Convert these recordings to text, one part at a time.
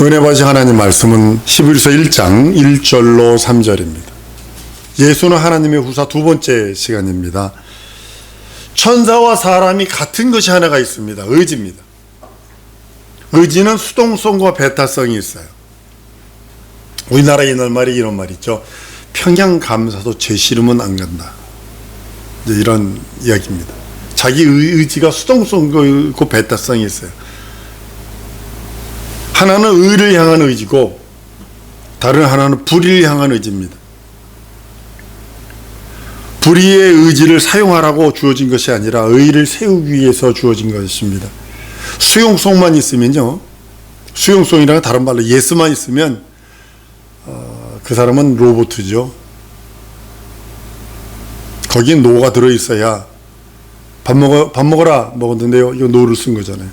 은혜 받으신 하나님 말씀은 히브리서 1장 1절로 3절입니다. 예수는 하나님의 후사 두 번째 시간입니다. 천사와 사람이 같은 것이 하나가 있습니다. 의지입니다. 의지는 수동성과 배타성이 있어요. 우리나라에 있는 말이 이런 말 있죠. 평양 감사도 죄 싫으면 안 간다. 이런 이야기입니다. 자기 의지가 수동성과 있고 배타성이 있어요. 하나는 의를 향한 의지고 다른 하나는 불의를 향한 의지입니다. 불의의 의지를 사용하라고 주어진 것이 아니라 의를 세우기 위해서 주어진 것입니다. 수용성만 있으면요, 수용성이라는 다른 말로 예스만 있으면 그 사람은 로봇이죠. 거기에 노가 들어있어야 밥 먹어라 먹었는데요, 이거 노를 쓴 거잖아요.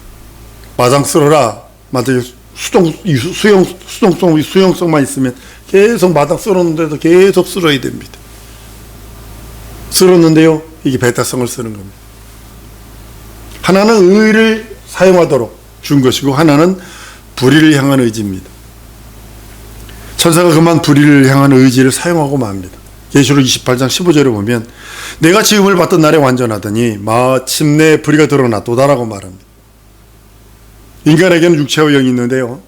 마당 쓸어라, 마당 수용성만 있으면 계속 마당 쓸었는데도 계속 쓸어야 됩니다. 쓸었는데요, 이게 배타성을 쓰는 겁니다. 하나는 의를 사용하도록 준 것이고 하나는 불의를 향한 의지입니다. 천사가 그만 불의를 향한 의지를 사용하고 맙니다. 계시록 28장 15절에 보면 내가 지음을 받던 날에 완전하더니 마침내 불의가 드러났도다라고 말합니다. 인간에게는 육체와 영이 있는데요,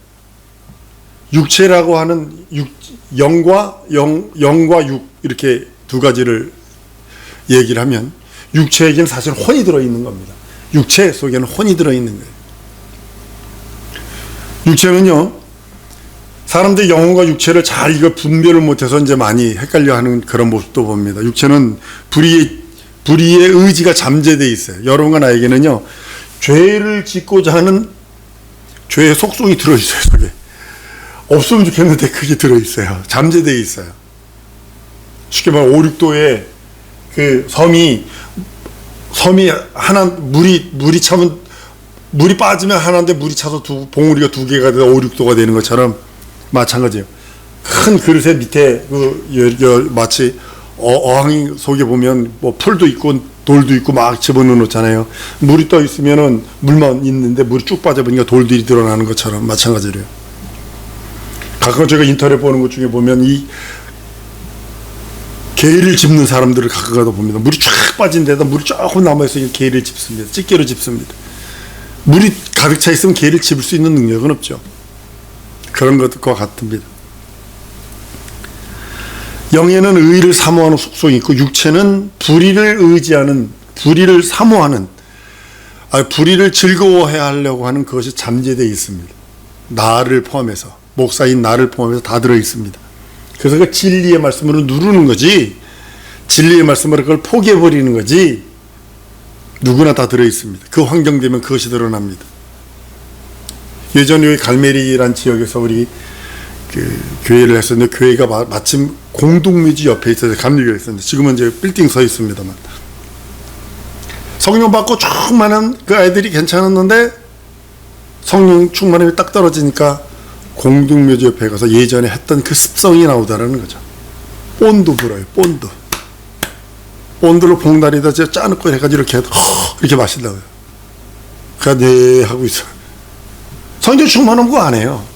육체라고 하는 영과 육 이렇게 두 가지를 얘기를 하면 육체에게는 사실 혼이 들어있는 겁니다. 육체 속에는 혼이 들어있는 거예요. 육체는요, 사람들이 영혼과 육체를 잘 이거 분별을 못해서 이제 많이 헷갈려 하는 그런 모습도 봅니다. 육체는 불의의 의지가 잠재되어 있어요. 여러분과 나에게는요, 죄를 짓고자 하는 죄의 속성이 들어있어요. 속에 없으면 좋겠는데 그게 들어있어요. 잠재되어 있어요. 쉽게 말해 5, 6도에 그 섬이 하나 물이 차면 물이 빠지면 하나인데 물이 차서 봉우리가 두 개가 돼서 5, 6도가 되는 것처럼 마찬가지예요. 큰 그릇에 밑에 마치 어항 속에 보면 뭐 풀도 있고 돌도 있고 막 집어넣잖아요. 물이 떠 있으면은 물만 있는데 물이 쭉 빠져버리니까 돌들이 드러나는 것처럼 마찬가지래요. 가끔 제가 인터넷 보는 것 중에 보면 이 게를 짚는 사람들을 가끔 가다 봅니다. 물이 쫙 빠진 데다 물이 조금 남아있으니 게를 짚습니다. 집게로 짚습니다. 물이 가득 차 있으면 게를 짚을 수 있는 능력은 없죠. 그런 것과 같습니다. 영에는 의를 사모하는 속성이 있고 육체는 불의를 사모하는, 불의를 즐거워해야 하려고 하는 그것이 잠재되어 있습니다. 나를 포함해서, 목사인 나를 포함해서 다 들어있습니다. 그래서 그 진리의 말씀으로 누르는 거지, 진리의 말씀으로 그걸 포기해버리는 거지, 누구나 다 들어있습니다. 그 환경 되면 그것이 드러납니다. 예전에 여기 갈메리란 지역에서 우리 그 교회를 했었는데, 교회가 마침 공동묘지 옆에 있어서 감리교회가 있었는데, 지금은 이제 빌딩 서 있습니다만, 성령 받고 충만한 그 아이들이 괜찮았는데 성령 충만함이 딱 떨어지니까 공동묘지 옆에 가서 예전에 했던 그 습성이 나오다라는 거죠. 본드 불어요. 본드로 봉다리에다 짜놓고 해가지고 이렇게 마신다고요. 그가 네 하고 있어. 성령 충만하면 그거 안 해요.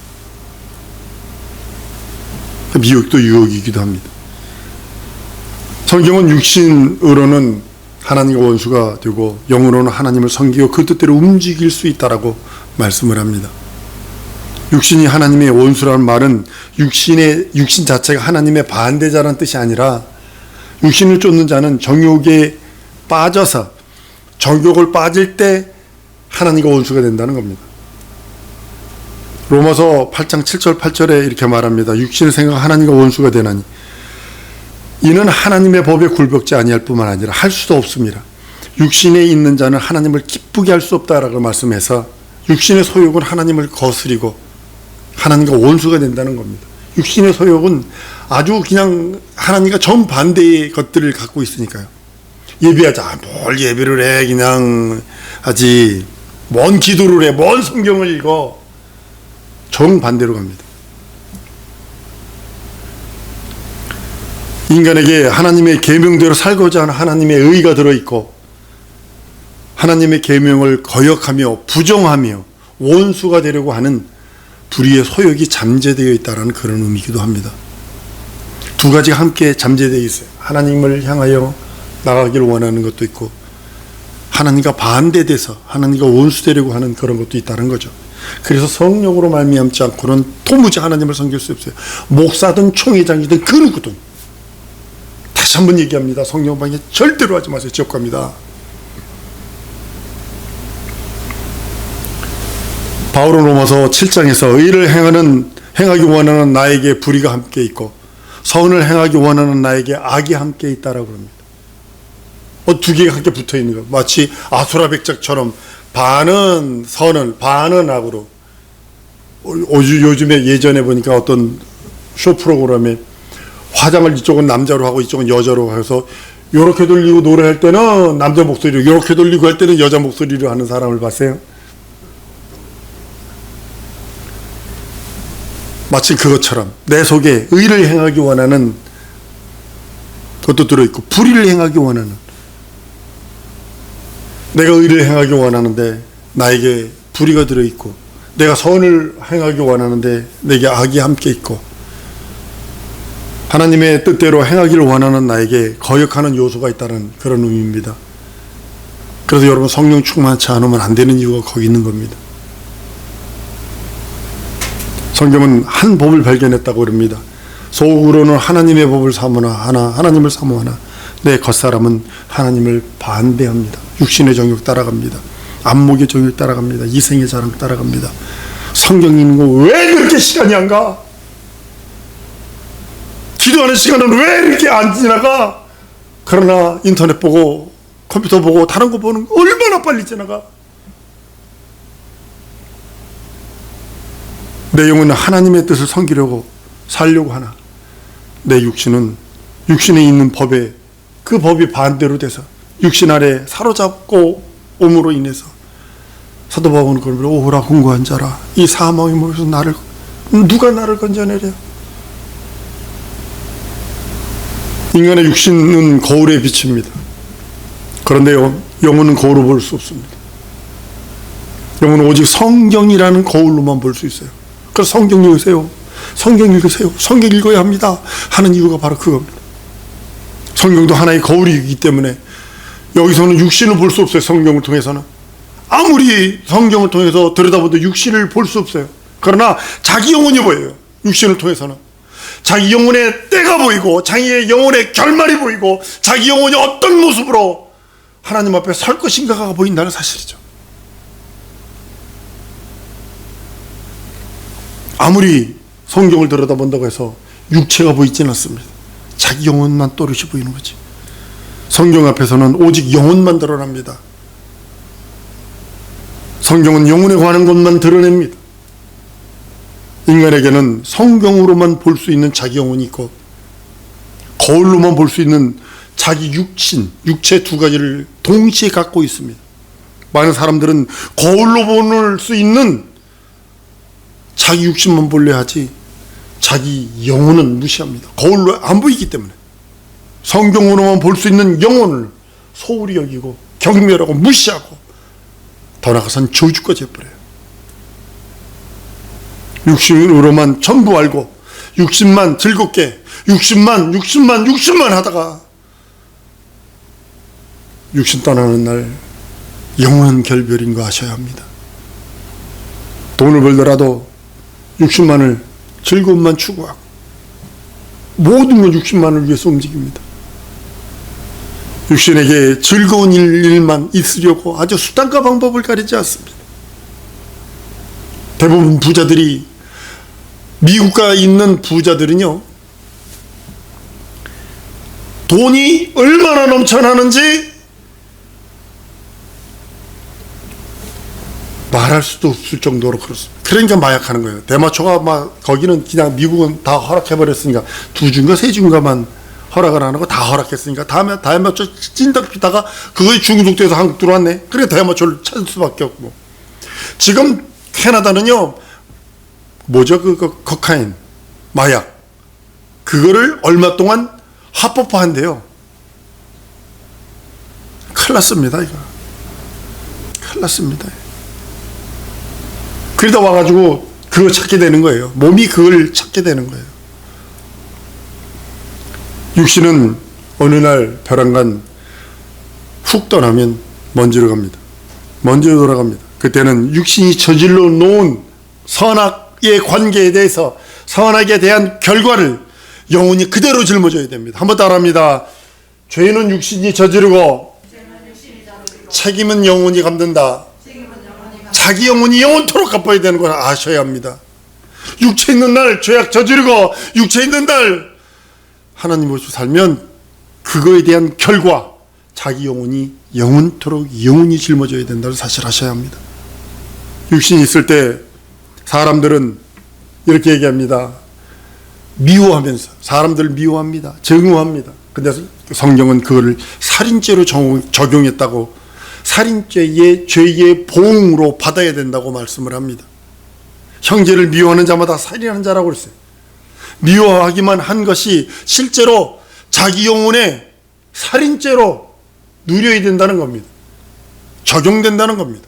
미혹도 유혹이기도 합니다. 성경은 육신으로는 하나님과 원수가 되고 영으로는 하나님을 섬기고 그 뜻대로 움직일 수 있다라고 말씀을 합니다. 육신이 하나님의 원수라는 말은 육신 자체가 하나님의 반대자라는 뜻이 아니라 육신을 쫓는 자는 정욕에 빠져서 정욕을 빠질 때 하나님과 원수가 된다는 겁니다. 로마서 8장 7절 8절에 이렇게 말합니다. 육신의 생각 하나님과 원수가 되나니 이는 하나님의 법에 굴복지 아니할 뿐만 아니라 할 수도 없습니다. 육신에 있는 자는 하나님을 기쁘게 할 수 없다라고 말씀해서 육신의 소욕은 하나님을 거스리고 하나님과 원수가 된다는 겁니다. 육신의 소욕은 아주 그냥 하나님과 정반대의 것들을 갖고 있으니까요. 예배하자. 뭘 예배를 해. 그냥 하지. 뭔 기도를 해. 뭔 성경을 읽어. 정반대로 갑니다. 인간에게 하나님의 계명대로 살고자 하는 하나님의 의가 들어있고 하나님의 계명을 거역하며 부정하며 원수가 되려고 하는 불의의 소욕이 잠재되어 있다는 그런 의미이기도 합니다. 두 가지가 함께 잠재되어 있어요. 하나님을 향하여 나가기를 원하는 것도 있고, 하나님과 반대돼서 하나님과 원수되려고 하는 그런 것도 있다는 거죠. 그래서 성령으로 말미암지 않고는 도무지 하나님을 섬길 수 없어요. 목사든 총회장이든 그 누구든. 다시 한번 얘기합니다. 성령 방해 절대로 하지 마세요. 지옥 갑니다. 바울은 로마서 7장에서 의를 행하기 원하는 나에게 불의가 함께 있고 선을 행하기 원하는 나에게 악이 함께 있다라고 합니다. 두 개가 함께 붙어 있는 거. 마치 아수라 백작처럼 반은 선을, 반은 악으로. 요즘에 예전에 보니까 어떤 쇼 프로그램에 화장을 이쪽은 남자로 하고 이쪽은 여자로 해서 요렇게 돌리고 노래할 때는 남자 목소리로, 요렇게 돌리고 할 때는 여자 목소리로 하는 사람을 봤어요. 마치 그것처럼 내 속에 의를 행하기 원하는 것도 들어있고 불의를 행하기 원하는, 내가 의를 행하기 원하는데 나에게 불의가 들어있고 내가 선을 행하기 원하는데 내게 악이 함께 있고 하나님의 뜻대로 행하기를 원하는 나에게 거역하는 요소가 있다는 그런 의미입니다. 그래서 여러분 성령 충만치 않으면 안 되는 이유가 거기 있는 겁니다. 성경은 한 법을 발견했다고 그럽니다. 속으로는 하나님의 법을 사모하나 하나님을 사모하나 내 겉사람은 하나님을 반대합니다. 육신의 정욕 따라갑니다. 안목의 정욕 따라갑니다. 이생의 자랑 따라갑니다. 성경 읽는 거 왜 그렇게 시간이 안 가? 기도하는 시간은 왜 이렇게 안 지나가? 그러나 인터넷 보고 컴퓨터 보고 다른 거 보는 거 얼마나 빨리 지나가? 내 영혼은 하나님의 뜻을 섬기려고 살려고 하나 내 육신은 육신에 있는 법에 그 법이 반대로 돼서 육신 아래 사로잡고 옴으로 인해서 사도 바울은 그걸 오호라 공고한 자라 이 사망의 몸에서 누가 나를 건져내려? 인간의 육신은 거울에 비칩니다. 그런데 영혼은 거울을 볼 수 없습니다. 영혼은 오직 성경이라는 거울로만 볼 수 있어요. 그래서 성경 읽으세요. 성경 읽으세요. 성경 읽어야 합니다 하는 이유가 바로 그겁니다. 성경도 하나의 거울이기 때문에 여기서는 육신을 볼 수 없어요. 성경을 통해서는 아무리 성경을 통해서 들여다봐도 육신을 볼 수 없어요. 그러나 자기 영혼이 보여요. 육신을 통해서는 자기 영혼의 때가 보이고 자기의 영혼의 결말이 보이고 자기 영혼이 어떤 모습으로 하나님 앞에 설 것인가가 보인다는 사실이죠. 아무리 성경을 들여다본다고 해서 육체가 보이지는 않습니다. 자기 영혼만 또렷이 보이는 거지. 성경 앞에서는 오직 영혼만 드러납니다. 성경은 영혼에 관한 것만 드러냅니다. 인간에게는 성경으로만 볼 수 있는 자기 영혼이 있고 거울로만 볼 수 있는 자기 육신, 육체 두 가지를 동시에 갖고 있습니다. 많은 사람들은 거울로 볼 수 있는 자기 육신만 보려 하지 자기 영혼은 무시합니다. 거울로 안 보이기 때문에 성경으로만 볼 수 있는 영혼을 소홀히 여기고 경멸하고 무시하고 더 나아가선 저주까지 해버려요. 육신으로만 전부 알고 육신만 즐겁게 육신만 하다가 육신 떠나는 날 영원한 결별인 거 아셔야 합니다. 돈을 벌더라도 육신만을 즐거움만 추구하고 모든 건 육신만을 위해서 움직입니다. 육신에게 즐거운 일만 있으려고 아주 수단과 방법을 가리지 않습니다. 대부분 부자들이 미국에 있는 부자들은요 돈이 얼마나 넘쳐나는지 말할 수도 없을 정도로 그렇습니다. 그러니까 마약하는 거예요. 대마초가 막 거기는 그냥 미국은 다 허락해버렸으니까 2주인가 3주인가만 허락을 안 하고 다 허락했으니까 다음에 대마초 찐득 피다가 그거에 중독돼서 한국 들어왔네. 그래 대마초를 찾을 수밖에 없고 지금 캐나다는요 뭐죠 그 코카인 마약 그거를 얼마 동안 합법화한대요. 큰일 났습니다 이거. 큰일 났습니다. 그러다 와가지고 그 그거 찾게 되는 거예요. 몸이 그걸 찾게 되는 거예요. 육신은 어느 날 벼랑간 훅 떠나면 먼지로 갑니다. 먼지로 돌아갑니다. 그때는 육신이 저질러 놓은 선악의 관계에 대해서, 선악에 대한 결과를 영혼이 그대로 짊어져야 됩니다. 한번 따라합니다. 죄는 육신이 저지르고 책임은 영혼이 감는다. 자기 영혼이 영원토록 갚아야 되는 걸 아셔야 합니다. 육체 있는 날 죄악 저지르고 육체 있는 날 하나님 모시고 살면 그거에 대한 결과, 자기 영혼이 영원토록 영원히 짊어져야 된다는 사실 아셔야 합니다. 육신이 있을 때 사람들은 이렇게 얘기합니다. 미워하면서 사람들을 미워합니다. 증오합니다. 근데 성경은 그거를 살인죄로 적용했다고, 살인죄의 죄의 보응으로 받아야 된다고 말씀을 합니다. 형제를 미워하는 자마다 살인하는 자라고 그랬어요. 미워하기만 한 것이 실제로 자기 영혼의 살인죄로 누려야 된다는 겁니다. 적용된다는 겁니다.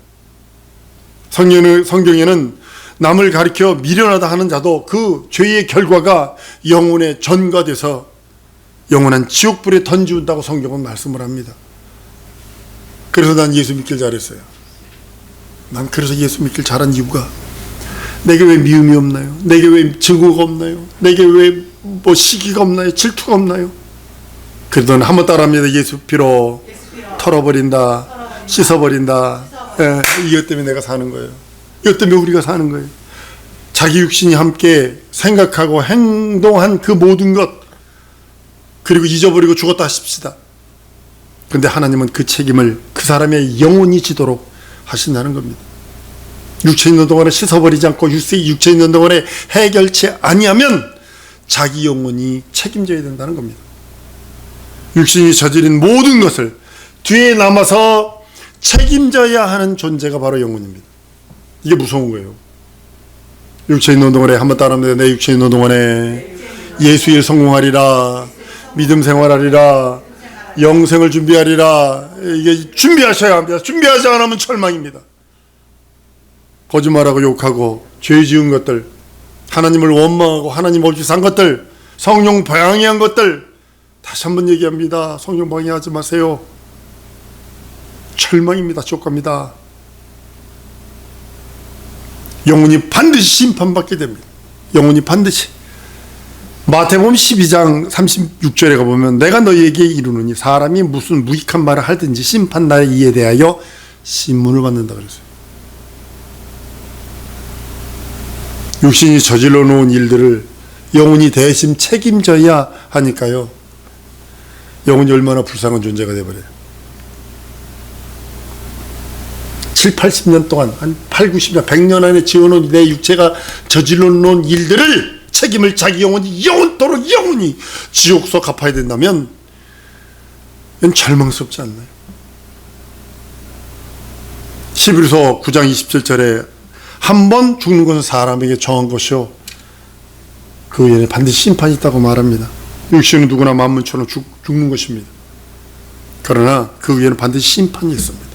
성경에는 남을 가리켜 미련하다 하는 자도 그 죄의 결과가 영혼에 전가돼서 영원한 지옥불에 던지운다고 성경은 말씀을 합니다. 그래서 난 예수 믿길 잘했어요. 난 그래서 예수 믿길 잘한 이유가, 내게 왜 미움이 없나요? 내게 왜 증오가 없나요? 내게 왜 시기가 없나요? 질투가 없나요? 그래도 한번 따라합니다. 예수 피로 털어버린다, 씻어버린다. 예, 이것 때문에 내가 사는 거예요. 이것 때문에 우리가 사는 거예요. 자기 육신이 함께 생각하고 행동한 그 모든 것, 그리고 잊어버리고 죽었다 하십시다. 근데 하나님은 그 책임을 그 사람의 영혼이 지도록 하신다는 겁니다. 육체 있는 동안에 씻어버리지 않고 육체 있는 동안에 해결치 아니하면 자기 영혼이 책임져야 된다는 겁니다. 육신이 저지른 모든 것을 뒤에 남아서 책임져야 하는 존재가 바로 영혼입니다. 이게 무서운 거예요. 육체 있는 동안에, 한번 따라합니다. 내 육체 있는 동안에 예수 일 성공하리라, 믿음 생활하리라, 영생을 준비하리라. 이게 준비하셔야 합니다. 준비하지 않으면 절망입니다. 거짓말하고 욕하고 죄 지은 것들, 하나님을 원망하고 하나님 없이 산 것들, 성령 방해한 것들, 다시 한번 얘기합니다. 성령 방해하지 마세요. 절망입니다. 쫓갑니다. 영혼이 반드시 심판받게 됩니다. 영혼이 반드시. 마태복음 12장 36절에 가보면, 내가 너희에게 이르노니 사람이 무슨 무익한 말을 하든지 심판날에 이에 대하여 신문을 받는다 그랬어요. 육신이 저질러 놓은 일들을 영혼이 대신 책임져야 하니까요. 영혼이 얼마나 불쌍한 존재가 되어버려요. 7, 80년 동안, 한 8, 90년, 100년 안에 지어놓은 내 육체가 저질러 놓은 일들을 책임을 자기 영혼이 영원토록 영원히 지옥서 갚아야 된다면 이건 절망스럽지 않나요? 11서 9장 27절에 한 번 죽는 것은 사람에게 정한 것이요 그 후에는 반드시 심판이 있다고 말합니다. 육신은 누구나 만문처럼 죽는 것입니다. 그러나 그 후에는 반드시 심판이 있습니다.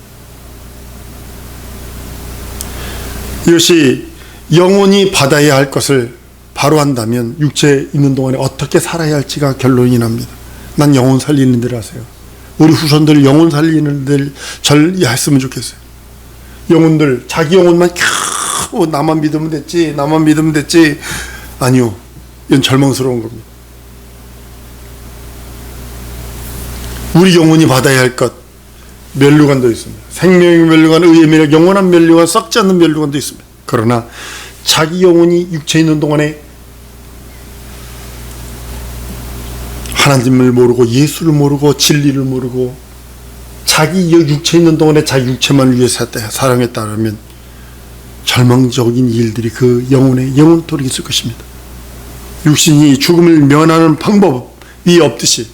이것이 영혼이 받아야 할 것을 바로 한다면 육체에 있는 동안에 어떻게 살아야 할지가 결론이 납니다. 난 영혼 살리는 들 하세요. 우리 후손들 영혼 살리는 들 했으면 좋겠어요. 영혼들 자기 영혼만 나만 믿으면 됐지, 나만 믿으면 됐지. 아니요, 이건 절망스러운 겁니다. 우리 영혼이 받아야 할 것, 멸류관도 있습니다. 생명의 멸류관, 의의 멸류관, 영원한 멸류관, 썩지 않는 멸류관도 있습니다. 그러나 자기 영혼이 육체에 있는 동안에 하나님을 모르고 예수를 모르고 진리를 모르고 자기 육체에 있는 동안에 자기 육체만 위해서 사랑했다면 절망적인 일들이 그 영혼에 영원토록 있을 것입니다. 육신이 죽음을 면하는 방법이 없듯이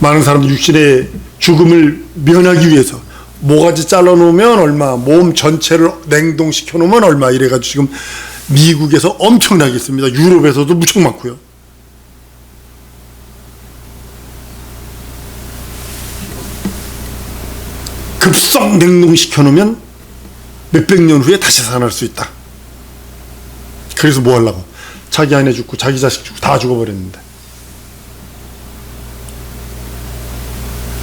많은 사람들 육신의 죽음을 면하기 위해서 모가지 잘라놓으면 얼마, 몸 전체를 냉동시켜 놓으면 얼마, 이래가지고 지금 미국에서 엄청나게 있습니다. 유럽에서도 무척 많고요. 급속 냉동시켜 놓으면 몇백 년 후에 다시 살아날 수 있다. 그래서 뭐 하려고? 자기 아내 죽고 자기 자식 죽고 다 죽어버렸는데.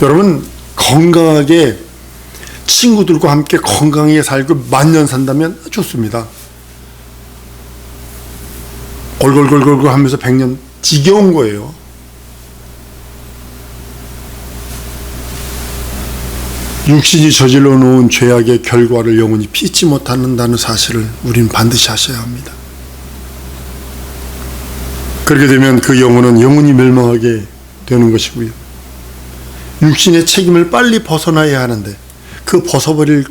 여러분, 건강하게 친구들과 함께 건강하게 살고 만년 산다면 좋습니다. 골골골골 하면서 100년 지겨운 거예요. 육신이 저질러 놓은 죄악의 결과를 영원히 피치 못한다는 사실을 우리는 반드시 아셔야 합니다. 그렇게 되면 그 영혼은 영원히 멸망하게 되는 것이고요. 육신의 책임을 빨리 벗어나야 하는데 그 벗어버릴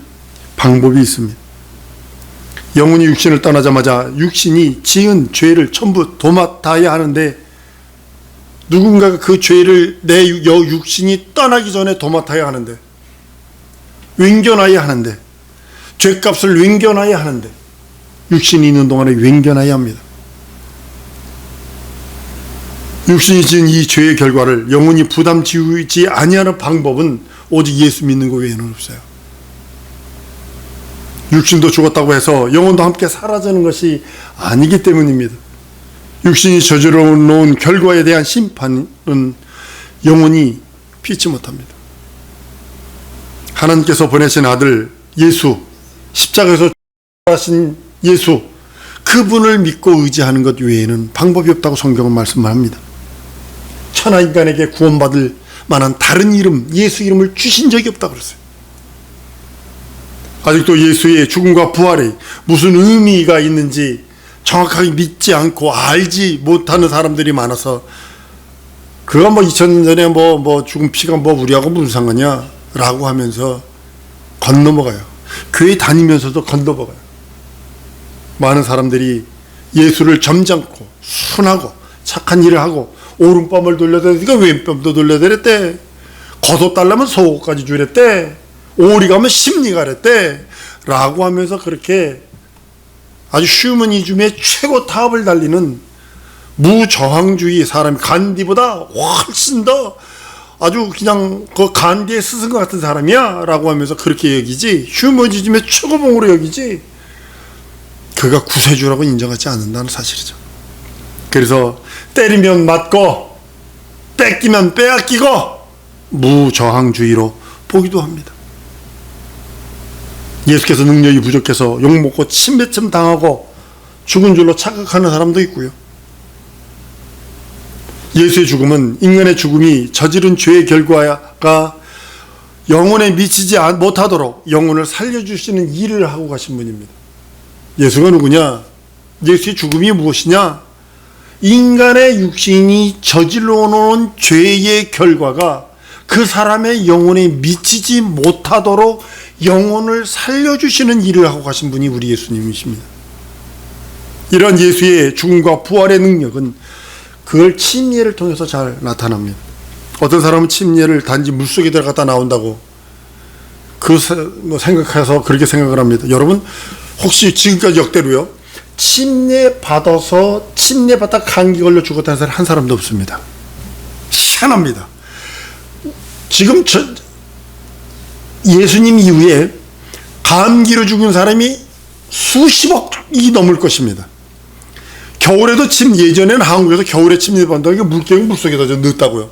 방법이 있습니다. 영혼이 육신을 떠나자마자 육신이 지은 죄를 전부 도맡아야 하는데 누군가가 그 죄를 내 육신이 떠나기 전에 도맡아야 하는데 윙겨놔야 하는데 죄값을 윙겨놔야 하는데 육신이 있는 동안에 윙겨놔야 합니다. 육신이 지은 이 죄의 결과를 영원히 부담 지우지 아니하는 방법은 오직 예수 믿는 것 외에는 없어요. 육신도 죽었다고 해서 영혼도 함께 사라지는 것이 아니기 때문입니다. 육신이 저질러 놓은 결과에 대한 심판은 영원히 피치 못합니다. 하나님께서 보내신 아들 예수, 십자가에서 하신 예수, 그분을 믿고 의지하는 것 외에는 방법이 없다고 성경은 말씀합니다. 천하 인간에게 구원받을 만한 다른 이름, 예수 이름을 주신 적이 없다고 그랬어요. 아직도 예수의 죽음과 부활이 무슨 의미가 있는지 정확하게 믿지 않고 알지 못하는 사람들이 많아서 그가 2000년 전에 죽은 피가 우리하고 무슨 상관이야 라고 하면서 건너먹어요. 교회 다니면서도 건너먹어요. 많은 사람들이 예수를 점잖고 순하고 착한 일을 하고 오른뺨을 돌려대니까 왼뺨도 돌려대랬대. 겉옷 달라면 속옷까지 주랬대. 오리 가면 심리 가랬대. 라고 하면서 그렇게 아주 휴머니즘의 최고 탑을 달리는 무저항주의 사람, 간디보다 훨씬 더 아주 그냥 그 간디의 스승과 같은 사람이야 라고 하면서 그렇게 여기지, 휴머니즘의 최고봉으로 여기지, 그가 구세주라고 인정하지 않는다는 사실이죠. 그래서 때리면 맞고 뺏기면 빼앗기고 무저항주의로 보기도 합니다. 예수께서 능력이 부족해서 욕먹고 침뱉음 당하고 죽은 줄로 착각하는 사람도 있고요. 예수의 죽음은 인간의 죽음이 저지른 죄의 결과가 영혼에 미치지 못하도록 영혼을 살려주시는 일을 하고 가신 분입니다. 예수가 누구냐? 예수의 죽음이 무엇이냐? 인간의 육신이 저질러 놓은 죄의 결과가 그 사람의 영혼에 미치지 못하도록 영혼을 살려주시는 일을 하고 가신 분이 우리 예수님이십니다. 이런 예수의 죽음과 부활의 능력은 그걸 침례를 통해서 잘 나타납니다. 어떤 사람은 침례를 단지 물속에 들어갔다 나온다고 생각해서 그렇게 생각을 합니다. 여러분, 혹시 지금까지 역대로요, 침례 받다 감기 걸려 죽었다는 사람 한 사람도 없습니다. 희한합니다. 지금 예수님 이후에 감기로 죽은 사람이 수십억이 넘을 것입니다. 겨울에도 예전에는 한국에서 겨울에 침례 받는다고 이게 물속에다 넣었다고요.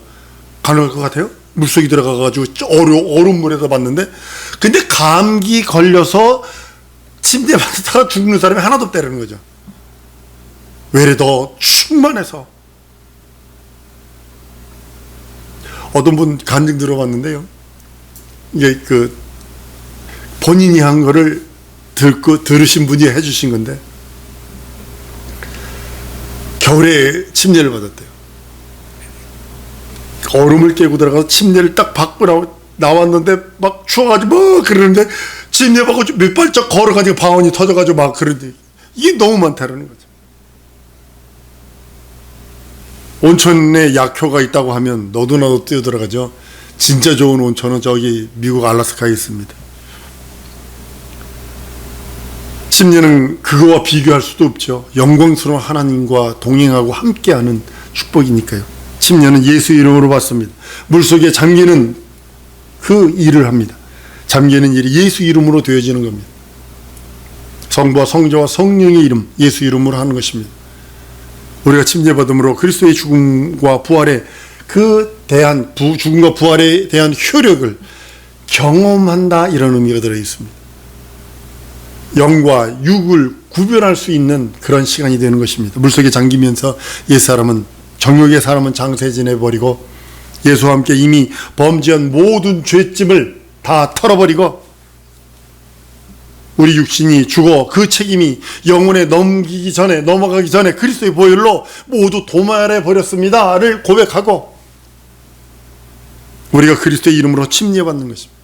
가능할 것 같아요? 물속에 들어가가지고 얼음물에다 받는데, 근데 감기 걸려서 침대 받다가 죽는 사람이 하나도 없다는 거죠. 왜래 더 충만해서. 어떤 분 간증 들어봤는데요, 이게 본인이 한 거를 들으신 분이 해주신 건데, 겨울에 침례를 받았대요. 얼음을 깨고 들어가서 침례를 딱 받고 나왔는데 막 추워가지고 그러는데 침례 받고 몇 발짝 걸어가지고 방언이 터져가지고 막 그러는데 이게 너무 많다라는 거죠. 온천에 약효가 있다고 하면 너도 나도 뛰어들어가죠. 진짜 좋은 온천은 저기 미국 알래스카에 있습니다. 침례는 그거와 비교할 수도 없죠. 영광스러운 하나님과 동행하고 함께하는 축복이니까요. 침례는 예수 이름으로 받습니다. 물속에 잠기는 그 일을 합니다. 잠기는 일이 예수 이름으로 되어지는 겁니다. 성부와 성자와 성령의 이름, 예수 이름으로 하는 것입니다. 우리가 침례받음으로 그리스도의 죽음과 부활에 죽음과 부활에 대한 효력을 경험한다, 이런 의미가 들어 있습니다. 영과 육을 구별할 수 있는 그런 시간이 되는 것입니다. 물속에 잠기면서 정욕의 사람은 장세 지내버리고 예수와 함께 이미 범죄한 모든 죄짐을 다 털어버리고 우리 육신이 죽어 그 책임이 영혼에 넘어가기 전에 그리스도의 보혈로 모두 도말해 버렸습니다를 고백하고 우리가 그리스도의 이름으로 침례받는 것입니다.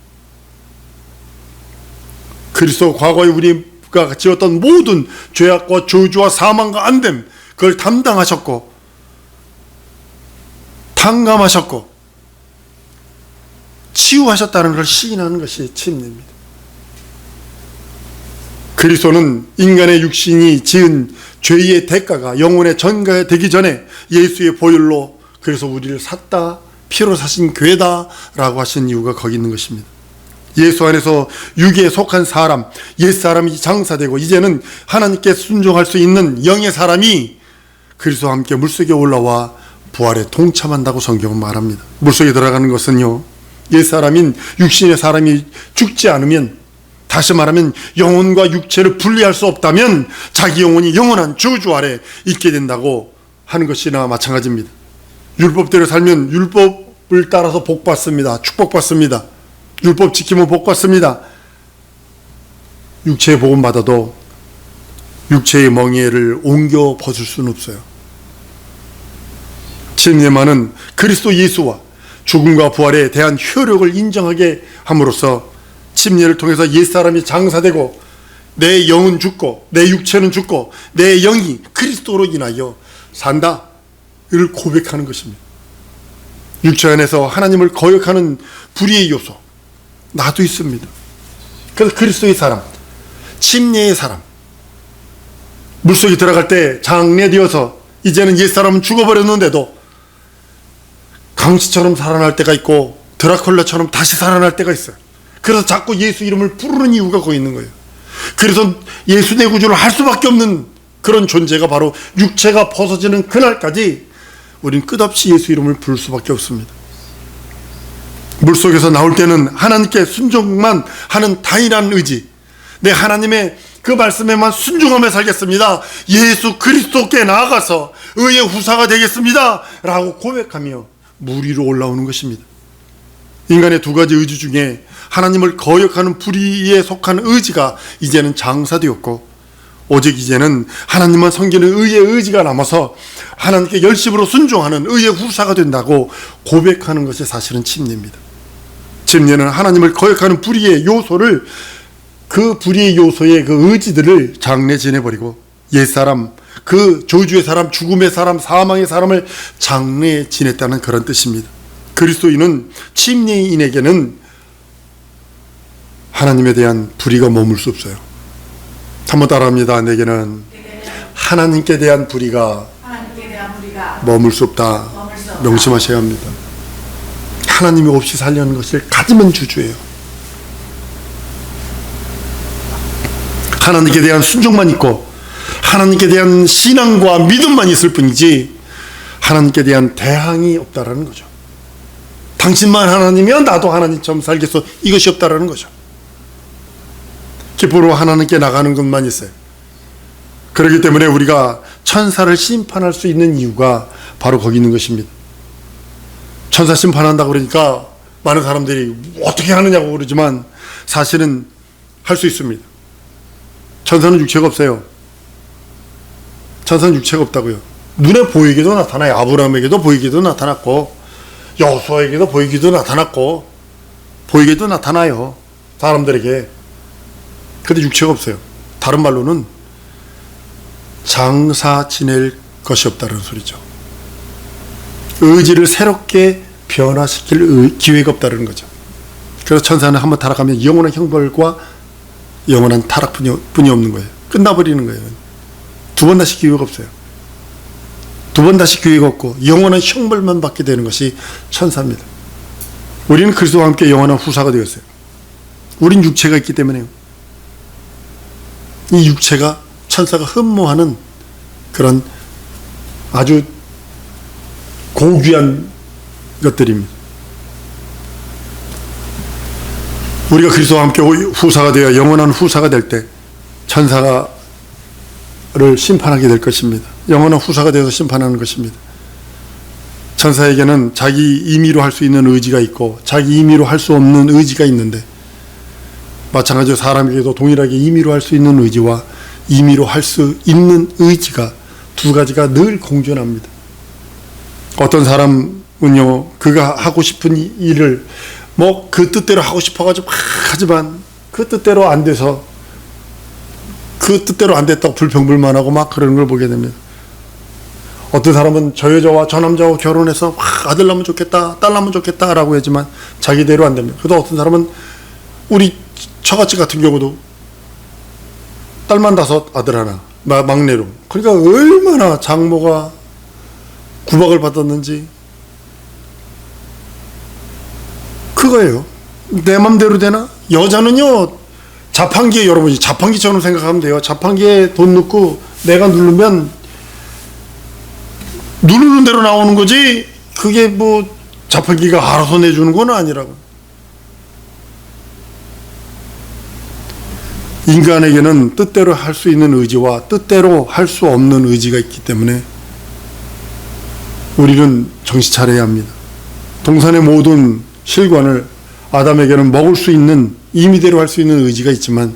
그리스도 과거에 우리가 지었던 모든 죄악과 저주와 사망과 안됨, 그걸 담당하셨고 탕감하셨고 치유하셨다는 걸 시인하는 것이 침례입니다. 그리스도는 인간의 육신이 지은 죄의 대가가 영혼의 전가가 되기 전에 예수의 보혈로, 그래서 우리를 샀다, 피로 사신 괴다 라고 하신 이유가 거기 있는 것입니다. 예수 안에서 육에 속한 사람, 옛사람이 장사되고 이제는 하나님께 순종할 수 있는 영의 사람이 그리스도와 함께 물속에 올라와 부활에 동참한다고 성경은 말합니다. 물속에 들어가는 것은요, 옛사람인 육신의 사람이 죽지 않으면, 다시 말하면 영혼과 육체를 분리할 수 없다면 자기 영혼이 영원한 저주 아래 있게 된다고 하는 것이나 마찬가지입니다. 율법대로 살면 율법을 따라서 복받습니다. 축복받습니다. 율법 지키면 복받습니다. 육체의 복은 받아도 육체의 멍에를 옮겨 벗을 수는 없어요. 침례만은 그리스도 예수와 죽음과 부활에 대한 효력을 인정하게 함으로써 침례를 통해서 옛사람이 장사되고 내 영은 죽고 내 육체는 죽고 내 영이 그리스도로 인하여 산다를 고백하는 것입니다. 육체 안에서 하나님을 거역하는 불의의 요소, 나도 있습니다. 그래서 그리스도의 사람, 침례의 사람, 물속에 들어갈 때 장례되어서 이제는 옛사람은 죽어버렸는데도 강시처럼 살아날 때가 있고 드라큘라처럼 다시 살아날 때가 있어요. 그래서 자꾸 예수 이름을 부르는 이유가 거기 있는 거예요. 그래서 예수 내 구주를 할 수밖에 없는 그런 존재가 바로 육체가 벗어지는 그날까지 우리는 끝없이 예수 이름을 부를 수밖에 없습니다. 물속에서 나올 때는 하나님께 순종만 하는 당연한 의지, 내 하나님의 그 말씀에만 순종하며 살겠습니다, 예수 그리스도께 나아가서 의의 후사가 되겠습니다 라고 고백하며 물 위로 올라오는 것입니다. 인간의 두 가지 의지 중에 하나님을 거역하는 불의에 속한 의지가 이제는 장사되었고, 오직 이제는 하나님만 섬기는 의의 의지가 남아서 하나님께 열심으로 순종하는 의의 후사가 된다고 고백하는 것이 사실은 침례입니다. 침례는 하나님을 거역하는 불의의 요소를, 그 불의의 요소의 그 의지들을 장례 지내버리고 옛사람, 그 저주의 사람, 죽음의 사람, 사망의 사람을 장례 지냈다는 그런 뜻입니다. 그리스도인은, 침례인에게는 하나님에 대한 불의가 머물 수 없어요. 한번 따라합니다. 내게는 하나님께 대한 불의가 머물 수 없다. 명심하셔야 합니다. 하나님이 없이 살려는 것을 가지면 주주예요. 하나님께 대한 순종만 있고 하나님께 대한 신앙과 믿음만 있을 뿐이지 하나님께 대한 대항이 없다라는 거죠. 당신만 하나님이면 나도 하나님처럼 살겠어, 이것이 없다라는 거죠. 기쁨으로 하나님께 나가는 것만 있어요. 그렇기 때문에 우리가 천사를 심판할 수 있는 이유가 바로 거기 있는 것입니다. 천사 심판한다고 그러니까 많은 사람들이 어떻게 하느냐고 그러지만 사실은 할 수 있습니다. 천사는 육체가 없어요. 천사는 육체가 없다고요. 눈에 보이기도 나타나요. 아브라함에게도 보이기도 나타났고 여호수아에게도 보이기도 나타났고 보이기도 나타나요. 사람들에게. 근데 육체가 없어요. 다른 말로는 장사 지낼 것이 없다는 소리죠. 의지를 새롭게 변화시킬 기회가 없다는 거죠. 그래서 천사는 한번 타락하면 영원한 형벌과 영원한 타락뿐이 없는 거예요. 끝나버리는 거예요. 두 번 다시 기회가 없어요. 두 번 다시 기회가 없고 영원한 형벌만 받게 되는 것이 천사입니다. 우리는 그리스도와 함께 영원한 후사가 되었어요. 우린 육체가 있기 때문에요. 이 육체가 천사가 흠모하는 그런 아주 고귀한 것들입니다. 우리가 그리스도와 함께 후사가 되어 영원한 후사가 될 때 천사를 심판하게 될 것입니다. 영원한 후사가 되어서 심판하는 것입니다. 천사에게는 자기 임의로 할 수 있는 의지가 있고 자기 임의로 할 수 없는 의지가 있는데, 마찬가지로 사람에게도 동일하게 임의로 할 수 있는 의지와 임의로 할 수 있는 의지가 두 가지가 늘 공존합니다. 어떤 사람은요, 그가 하고 싶은 일을 그 뜻대로 하고 싶어가지고 막 하지만 그 뜻대로 안 돼서 그 뜻대로 안 됐다고 불평불만하고 막 그러는 걸 보게 됩니다. 어떤 사람은 저 여자와 저 남자와 결혼해서 아들 낳으면 좋겠다, 딸 낳으면 좋겠다 라고 하지만 자기대로 안 됩니다. 그래도 어떤 사람은 우리 처갓집 같은 경우도 딸만 5, 아들 하나, 막내로. 그러니까 얼마나 장모가 구박을 받았는지 그거예요. 내 맘대로 되나? 여자는요, 자판기에, 여러분이 자판기처럼 생각하면 돼요. 자판기에 돈 넣고 내가 누르면 누르는 대로 나오는 거지, 그게 뭐 자판기가 알아서 내주는 건 아니라고. 인간에게는 뜻대로 할 수 있는 의지와 뜻대로 할 수 없는 의지가 있기 때문에 우리는 정신 차려야 합니다. 동산의 모든 실관을 아담에게는 먹을 수 있는, 임의대로 할 수 있는 의지가 있지만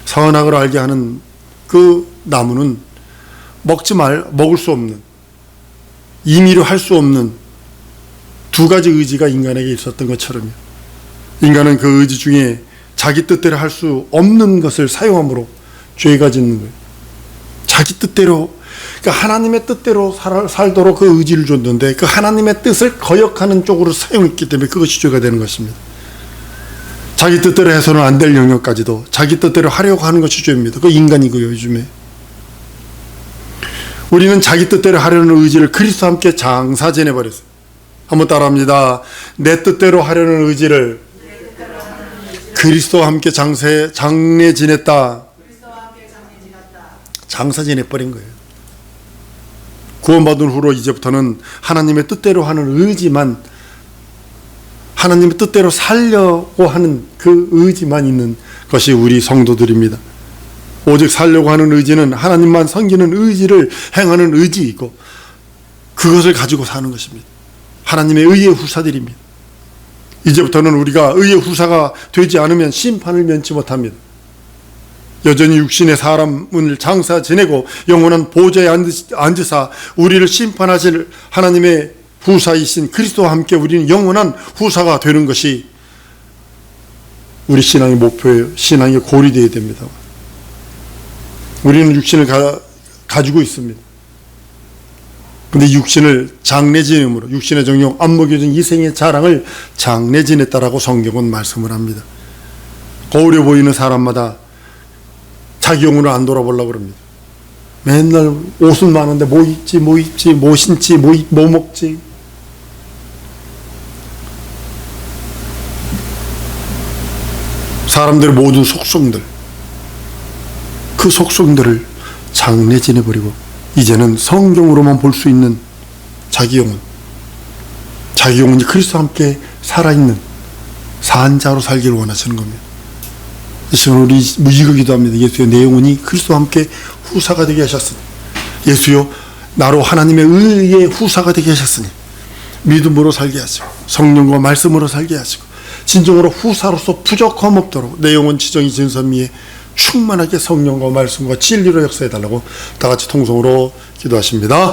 선악을 알게 하는 그 나무는 먹을 수 없는, 임의로 할 수 없는 두 가지 의지가 인간에게 있었던 것처럼요. 인간은 그 의지 중에 자기 뜻대로 할 수 없는 것을 사용함으로 죄가 짓는 거예요. 자기 뜻대로, 그러니까 하나님의 뜻대로 살도록 그 의지를 줬는데 그 하나님의 뜻을 거역하는 쪽으로 사용했기 때문에 그것이 죄가 되는 것입니다. 자기 뜻대로 해서는 안 될 영역까지도 자기 뜻대로 하려고 하는 것이 죄입니다. 그 인간이고요, 요즘에. 우리는 자기 뜻대로 하려는 의지를 그리스도와 함께 장사 지내버렸어요. 한번 따라합니다. 내 뜻대로 하려는 의지를 그리스도와 함께 장래 지냈다. 장사 지내버린 거예요. 구원받은 후로 이제부터는 하나님의 뜻대로 하는 의지만, 하나님의 뜻대로 살려고 하는 그 의지만 있는 것이 우리 성도들입니다. 오직 살려고 하는 의지는 하나님만 섬기는 의지를 행하는 의지이고 그것을 가지고 사는 것입니다. 하나님의 의의 후사들입니다. 이제부터는 우리가 의의 후사가 되지 않으면 심판을 면치 못합니다. 여전히 육신의 사람을 장사 지내고 영원한 보좌에 앉으사 우리를 심판하실 하나님의 후사이신 그리스도와 함께 우리는 영원한 후사가 되는 것이 우리 신앙의 목표예요. 신앙의 골이 되어야 됩니다. 우리는 육신을 가지고 있습니다. 근데 육신을 장래 지냄으로, 육신의 정욕 안 먹여준 이 생의 자랑을 장래 지냈다라고 성경은 말씀을 합니다. 거울에 보이는 사람마다 자기 영혼을 안 돌아보려고 그럽니다. 맨날 옷은 많은데 뭐 입지, 뭐 신지, 뭐 먹지. 사람들의 모든 속성들, 그 속성들을 장래 지내버리고 이제는 성경으로만 볼 수 있는 자기 영혼이 그리스도와 함께 살아있는 산자로 살기를 원하시는 겁니다. 이 시간 우리 이거 기도합니다. 예수여, 내 영혼이 그리스도와 함께 후사가 되게 하셨으니, 예수여, 나로 하나님의 의의 후사가 되게 하셨으니 믿음으로 살게 하시고 성령과 말씀으로 살게 하시고 진정으로 후사로서 부족함 없도록 내 영혼 지정이 진선미에 충만하게 성령과 말씀과 진리로 역사해달라고 다 같이 통성으로 기도하십니다.